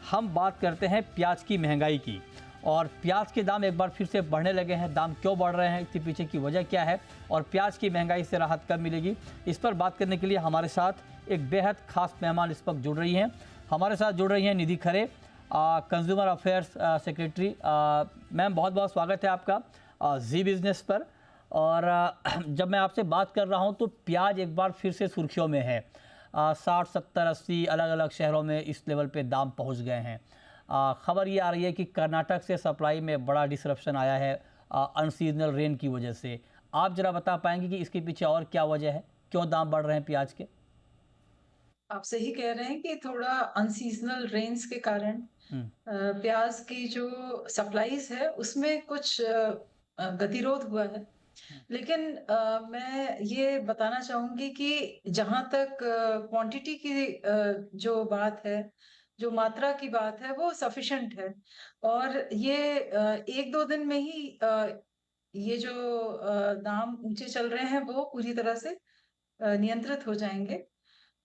हम बात करते हैं प्याज की महंगाई की। और प्याज के दाम एक बार फिर से बढ़ने लगे हैं। दाम क्यों बढ़ रहे हैं, इसके पीछे की वजह क्या है और प्याज की महंगाई से राहत कब मिलेगी, इस पर बात करने के लिए हमारे साथ एक बेहद खास मेहमान इस वक्त जुड़ रही हैं। हमारे साथ जुड़ रही हैं निधि खरे, कंज्यूमर अफेयर्स सेक्रेटरी। मैम, बहुत बहुत स्वागत है आपका जी बिज़नेस पर। और जब मैं आपसे बात कर रहा हूं तो प्याज एक बार फिर से सुर्खियों में है। 60, 70, 80 अलग अलग शहरों में इस लेवल पे दाम पहुंच गए हैं। खबर ये आ रही है कि कर्नाटक से सप्लाई में बड़ा डिसरप्शन आया है अनसीजनल रेन की वजह से। आप जरा बता पाएंगे कि इसके पीछे और क्या वजह है, क्यों दाम बढ़ रहे हैं प्याज के? आप सही कह रहे हैं कि थोड़ा अनसीजनल रेन्स के कारण हम्म। प्याज की जो सप्लाईज है उसमें कुछ गतिरोध हुआ है। लेकिन मैं ये बताना चाहूंगी कि जहां तक क्वांटिटी की जो बात है, जो मात्रा की बात है, वो सफिशिएंट है। और ये एक दो दिन में ही ये जो दाम ऊंचे चल रहे हैं वो पूरी तरह से नियंत्रित हो जाएंगे,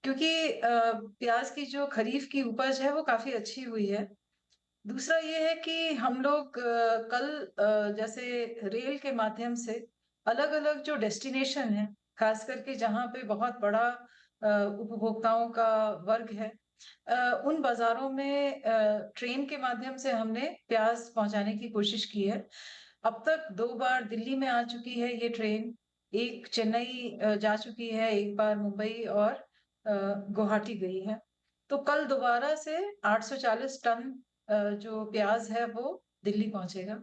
क्योंकि प्याज की जो खरीफ की उपज है वो काफी अच्छी हुई है। दूसरा ये है कि हम लोग कल जैसे रेल के माध्यम से अलग अलग जो डेस्टिनेशन है, खास करके जहाँ पे बहुत बड़ा उपभोक्ताओं का वर्ग है, उन बाजारों में ट्रेन के माध्यम से हमने प्याज पहुंचाने की कोशिश की है। अब तक 2 बार दिल्ली में आ चुकी है ये ट्रेन, एक चेन्नई जा चुकी है, एक बार मुंबई और गुवाहाटी गई है। तो कल दोबारा से 840 टन जो प्याज है वो दिल्ली पहुंचेगा।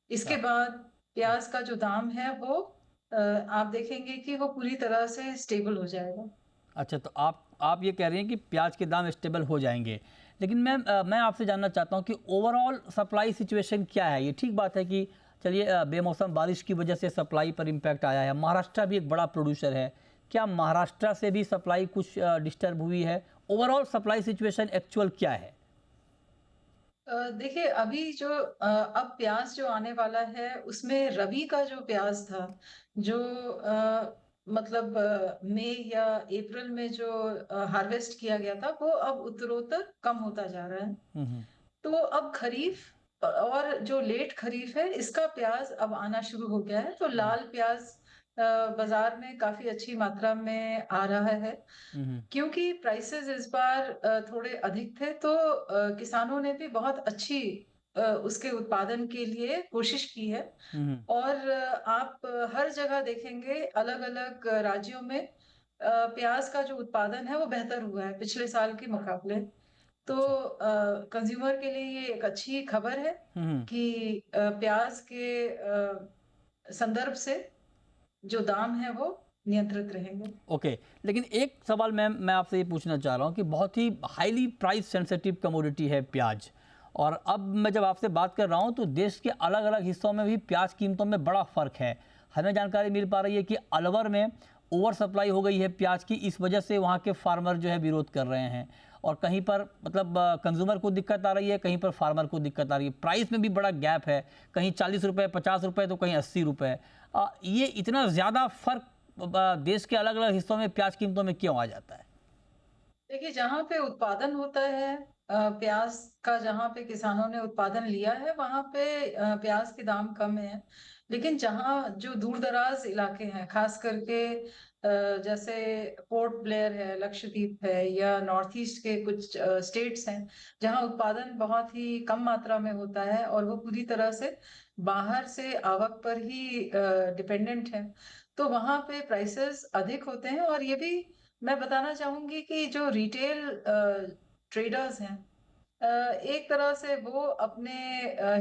इसके अच्छा। बाद प्याज का जो दाम है वो आप देखेंगे कि वो पूरी तरह से स्टेबल हो जाएगा। अच्छा, तो आप ये कह रही हैं कि प्याज के दाम स्टेबल हो जाएंगे। लेकिन मैं आपसे जानना चाहता हूँ कि ओवरऑल सप्लाई सिचुएशन क्या है। ये ठीक बात है कि चलिए बेमौसम बारिश की वजह से सप्लाई पर इम्पैक्ट आया है। महाराष्ट्र भी एक बड़ा प्रोड्यूसर है, क्या महाराष्ट्र से भी सप्लाई कुछ डिस्टर्ब हुई है? ओवरऑल सप्लाई सिचुएशन एक्चुअल क्या है? देखिए, अभी जो अब प्याज जो आने वाला है उसमें रबी का जो प्याज था, जो मतलब मई या अप्रैल में जो हार्वेस्ट किया गया था, वो अब उत्तरोत्तर कम होता जा रहा है। हम्म। तो अब खरीफ और जो लेट खरीफ है इसका प्याज अब आना शुरू हो गया है। तो हम्म। लाल प्याज बाजार में काफी अच्छी मात्रा में आ रहा है। हम्म। क्योंकि प्राइसेस इस बार थोड़े अधिक थे, तो किसानों ने भी बहुत अच्छी उसके उत्पादन के लिए कोशिश की है। हम्म। और आप हर जगह देखेंगे अलग अलग राज्यों में प्याज का जो उत्पादन है वो बेहतर हुआ है पिछले साल के मुकाबले। तो अच्छा। कंज्यूमर के लिए ये एक अच्छी खबर है हम्म। कि प्याज के संदर्भ से जो दाम है वो नियंत्रित रहेंगे। ओके। लेकिन एक सवाल मैं आपसे ये पूछना चाह रहा हूँ कि बहुत ही हाईली प्राइस सेंसिटिव कमोडिटी है प्याज। और अब मैं जब आपसे बात कर रहा हूँ तो देश के अलग अलग हिस्सों में भी प्याज कीमतों में बड़ा फ़र्क है। हमें जानकारी मिल पा रही है कि अलवर में ओवर सप्लाई हो गई है प्याज की, इस वजह से वहाँ के फार्मर जो है विरोध कर रहे हैं। और कहीं पर मतलब कंज्यूमर को दिक्कत आ रही है, कहीं पर फार्मर को दिक्कत आ रही है। प्राइस में भी बड़ा गैप है, कहीं 40 रुपये, 50 रुपये, तो कहीं 80 रुपये। ये इतना ज़्यादा फ़र्क देश के अलग अलग हिस्सों में प्याज कीमतों में क्यों आ जाता है? देखिए, जहाँ पे उत्पादन होता है प्याज का, जहाँ पे किसानों ने उत्पादन लिया है वहां पे प्याज के दाम कम है। लेकिन जहाँ जो दूर दराज इलाके हैं, खास करके जैसे पोर्ट ब्लेयर है, लक्षद्वीप है, या नॉर्थ ईस्ट के कुछ स्टेट्स हैं जहाँ उत्पादन बहुत ही कम मात्रा में होता है और वो पूरी तरह से बाहर से आवक पर ही डिपेंडेंट है, तो वहां पे प्राइसेस अधिक होते हैं। और ये भी मैं बताना चाहूंगी कि जो रिटेल ट्रेडर्स हैं, एक तरह से वो अपने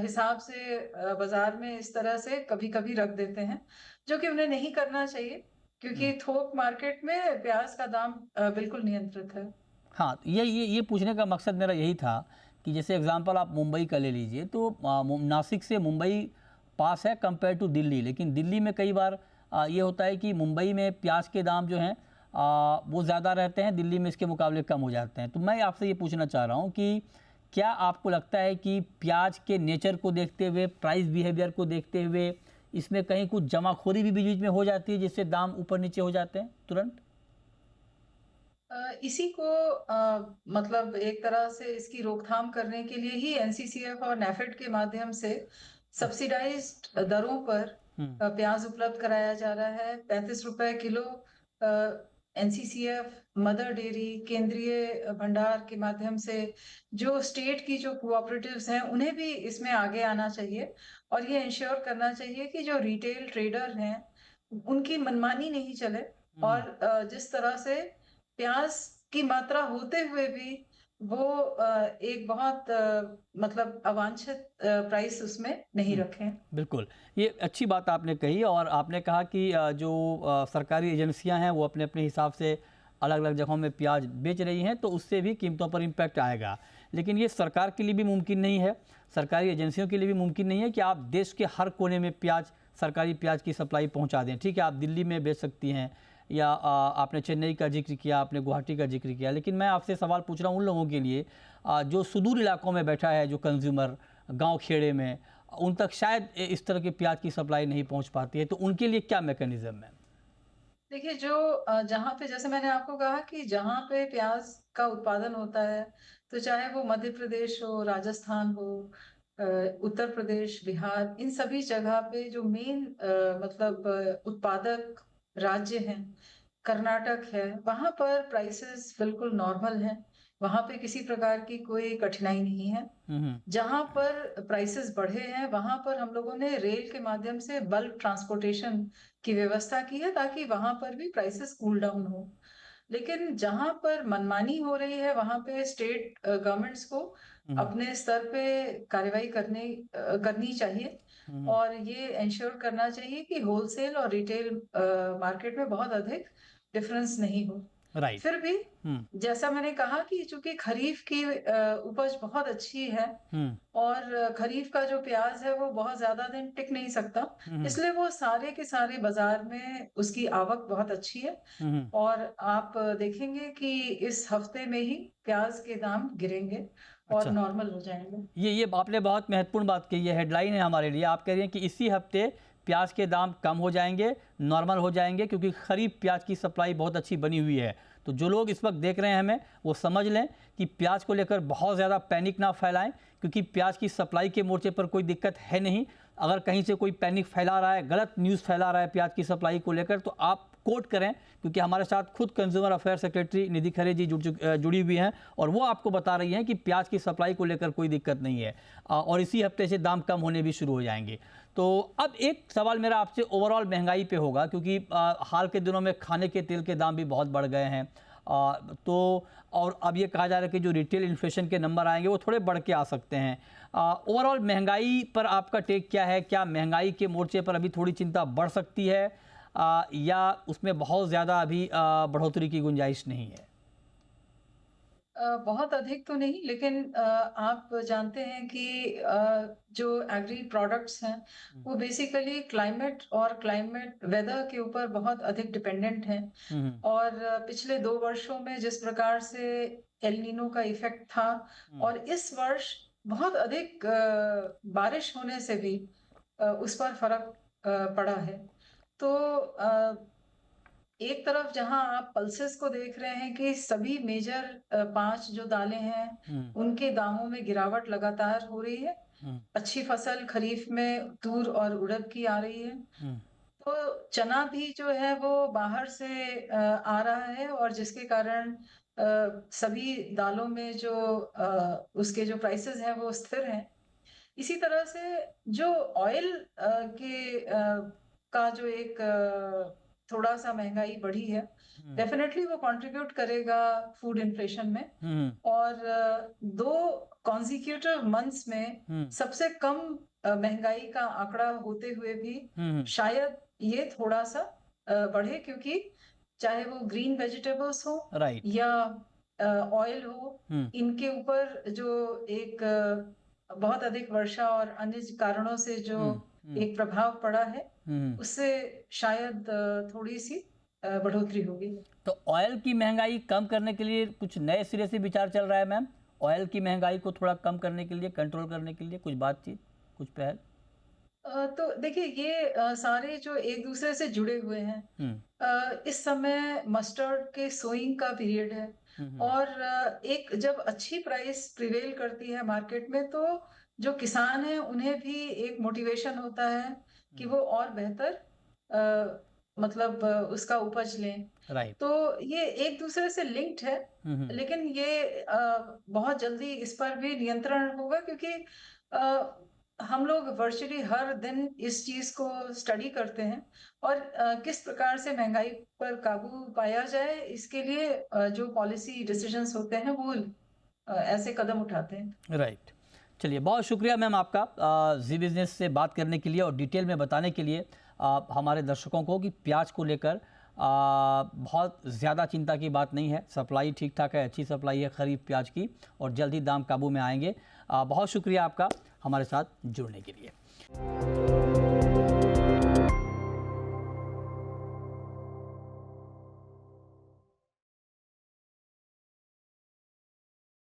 हिसाब से बाजार में इस तरह से कभी कभी रख देते हैं, जो कि उन्हें नहीं करना चाहिए, क्योंकि थोक मार्केट में प्याज का दाम बिल्कुल नियंत्रित है। हाँ, तो ये पूछने का मकसद मेरा यही था कि जैसे एग्जांपल आप मुंबई का ले लीजिए, तो नासिक से मुंबई पास है कंपेयर टू दिल्ली। लेकिन दिल्ली में कई बार ये होता है कि मुंबई में प्याज के दाम जो हैं वो ज़्यादा रहते हैं, दिल्ली में इसके मुकाबले कम हो जाते हैं। तो मैं आपसे ये पूछना चाह रहा हूँ कि क्या आपको लगता है कि प्याज के नेचर को देखते हुए, प्राइस बिहेवियर को देखते हुए, इसमें कहीं कुछ जमाखोरी भी बीच बीच में हो जाती है जिससे दाम ऊपर नीचे हो जाते हैं तुरंत? इसी को मतलब एक तरह से इसकी रोकथाम करने के लिए ही एनसीसीएफ और नेफेड के माध्यम से सब्सिडाइज्ड दरों पर हम्म। प्याज उपलब्ध कराया जा रहा है। 35 रुपए किलो एनसीसीएफ, मदर डेयरी, केंद्रीय भंडार के माध्यम से जो स्टेट की जो कोऑपरेटिव्स हैं उन्हें भी इसमें आगे आना चाहिए और ये इंश्योर करना चाहिए कि जो रिटेल ट्रेडर हैं उनकी मनमानी नहीं चले। हम्म। और जिस तरह से प्याज की मात्रा होते हुए भी वो एक बहुत मतलब अवांछित प्राइस उसमें नहीं हम्म। रखें। बिल्कुल, ये अच्छी बात आपने कही और आपने कहा कि जो सरकारी एजेंसियां हैं वो अपने अपने हिसाब से अलग अलग जगहों में प्याज बेच रही हैं, तो उससे भी कीमतों पर इम्पैक्ट आएगा। लेकिन ये सरकार के लिए भी मुमकिन नहीं है, सरकारी एजेंसियों के लिए भी मुमकिन नहीं है कि आप देश के हर कोने में प्याज, सरकारी प्याज की सप्लाई पहुंचा दें। ठीक है, आप दिल्ली में बेच सकती हैं या आपने चेन्नई का जिक्र किया, आपने गुवाहाटी का जिक्र किया, लेकिन मैं आपसे सवाल पूछ रहा हूँ उन लोगों के लिए जो सुदूर इलाकों में बैठा है, जो कंज्यूमर गांव खेड़े में, उन तक शायद इस तरह के प्याज की सप्लाई नहीं पहुंच पाती है, तो उनके लिए क्या मैकेनिज्म है? देखिए जो जहाँ पे जैसे मैंने आपको कहा कि जहाँ पे प्याज का उत्पादन होता है, तो चाहे वो मध्य प्रदेश हो, राजस्थान हो, उत्तर प्रदेश, बिहार, इन सभी जगह पे जो मेन मतलब उत्पादक राज्य हैं, कर्नाटक है, वहां पर प्राइसेस बिल्कुल नॉर्मल हैं। वहां पे किसी प्रकार की कोई कठिनाई नहीं है। हम्म। जहां पर प्राइसेस बढ़े हैं वहां पर हम लोगों ने रेल के माध्यम से बल्क ट्रांसपोर्टेशन की व्यवस्था की है ताकि वहां पर भी प्राइसेस कूल डाउन हो। लेकिन जहां पर मनमानी हो रही है वहां पे स्टेट गवर्नमेंट्स को हम्म। अपने स्तर पे कार्रवाई करनी चाहिए हम्म। और ये इंश्योर करना चाहिए कि होलसेल और रिटेल मार्केट में बहुत अधिक डिफरेंस नहीं हो। राइट। फिर भी हम्म। जैसा मैंने कहा कि चूंकि खरीफ की उपज बहुत अच्छी है हम्म। और खरीफ का जो प्याज है वो बहुत ज्यादा दिन टिक नहीं सकता, हम्म। इसलिए वो सारे के सारे बाजार में उसकी आवक बहुत अच्छी है। हम्म। और आप देखेंगे कि इस हफ्ते में ही प्याज के दाम गिरेंगे और अच्छा, नॉर्मल हो जाएंगे। ये आपने बहुत महत्वपूर्ण बात कही है, हेडलाइन है हमारे लिए। आप कह रही हैं कि इसी हफ्ते प्याज के दाम कम हो जाएंगे, नॉर्मल हो जाएंगे, क्योंकि खरीफ प्याज की सप्लाई बहुत अच्छी बनी हुई है। तो जो लोग इस वक्त देख रहे हैं हमें, वो समझ लें कि प्याज को लेकर बहुत ज़्यादा पैनिक ना फैलाएं, क्योंकि प्याज की सप्लाई के मोर्चे पर कोई दिक्कत है नहीं। अगर कहीं से कोई पैनिक फैला रहा है, गलत न्यूज़ फैला रहा है प्याज की सप्लाई को लेकर, तो आप कोट करें, क्योंकि हमारे साथ खुद कंज्यूमर अफेयर सेक्रेटरी निधि खरे जी जुड़ी हुई हैं और वो आपको बता रही हैं कि प्याज की सप्लाई को लेकर कोई दिक्कत नहीं है और इसी हफ्ते से दाम कम होने भी शुरू हो जाएंगे। तो अब एक सवाल मेरा आपसे ओवरऑल महंगाई पे होगा, क्योंकि हाल के दिनों में खाने के तेल के दाम भी बहुत बढ़ गए हैं। तो और अब ये कहा जा रहा है कि जो रिटेल इन्फ्लेशन के नंबर आएंगे वो थोड़े बढ़ के आ सकते हैं। ओवरऑल महंगाई पर आपका टेक क्या है? क्या महंगाई के मोर्चे पर अभी थोड़ी चिंता बढ़ सकती है या उसमें बहुत ज़्यादा अभी बढ़ोतरी की गुंजाइश नहीं है? बहुत अधिक तो नहीं, लेकिन आप जानते हैं कि जो एग्री प्रोडक्ट्स हैं वो बेसिकली क्लाइमेट और क्लाइमेट वेदर के ऊपर बहुत अधिक डिपेंडेंट हैं। हम्म। और पिछले 2 वर्षों में जिस प्रकार से एल नीनो का इफेक्ट था हम्म। और इस वर्ष बहुत अधिक बारिश होने से भी उस पर फर्क पड़ा है। तो एक तरफ जहां आप पल्सेस को देख रहे हैं कि सभी मेजर 5 जो दालें हैं हम्म। उनके दामों में गिरावट लगातार हो रही है। हम्म। अच्छी फसल खरीफ में तूर और उड़द की आ रही है। हम्म। तो चना भी जो है वो बाहर से आ रहा है और जिसके कारण सभी दालों में जो उसके जो प्राइसेस हैं वो स्थिर हैं। इसी तरह से जो ऑयल का जो एक थोड़ा सा महंगाई बढ़ी है, हम्म। डेफिनेटली वो कंट्रीब्यूट करेगा फूड इन्फ्लेशन में। हम्म। और 2 कॉन्जिक्यूटिव मंथ्स में हम्म। सबसे कम महंगाई का आंकड़ा होते हुए भी हम्म। शायद ये थोड़ा सा बढ़े, क्योंकि चाहे वो ग्रीन वेजिटेबल्स हो राइट। या ऑयल हो, हम्म। इनके ऊपर जो एक बहुत अधिक वर्षा और अन्य कारणों से जो हम्म। हम्म। एक प्रभाव पड़ा है हम्म। उससे शायद थोड़ी सी बढ़ोतरी होगी। तो ऑयल की महंगाई कम करने के लिए कुछ नए सिरे से विचार चल रहा है मैम? ऑयल की महंगाई को थोड़ा कम करने के लिए, कंट्रोल करने के लिए कुछ बातचीत, कुछ पहल? तो देखिए ये सारे जो एक दूसरे से जुड़े हुए हैं। इस समय मस्टर्ड के सोइंग का पीरियड है और एक जब अच्छी प्राइस प्रिवेल करती है मार्केट में तो जो किसान हैं उन्हें भी एक मोटिवेशन होता है कि वो और बेहतर मतलब उसका उपज लें। राइट। तो ये एक दूसरे से लिंक्ड है, लेकिन ये बहुत जल्दी इस पर भी नियंत्रण होगा क्योंकि हम लोग वर्चुअली हर दिन इस चीज को स्टडी करते हैं और किस प्रकार से महंगाई पर काबू पाया जाए इसके लिए जो पॉलिसी डिसीजंस होते हैं वो ऐसे कदम उठाते हैं। राइट। चलिए, बहुत शुक्रिया मैम आपका जी बिजनेस से बात करने के लिए और डिटेल में बताने के लिए हमारे दर्शकों को कि प्याज को लेकर बहुत ज़्यादा चिंता की बात नहीं है। सप्लाई ठीक ठाक है, अच्छी सप्लाई है खरीफ प्याज की और जल्दी दाम काबू में आएंगे। बहुत शुक्रिया आपका हमारे साथ जुड़ने के लिए।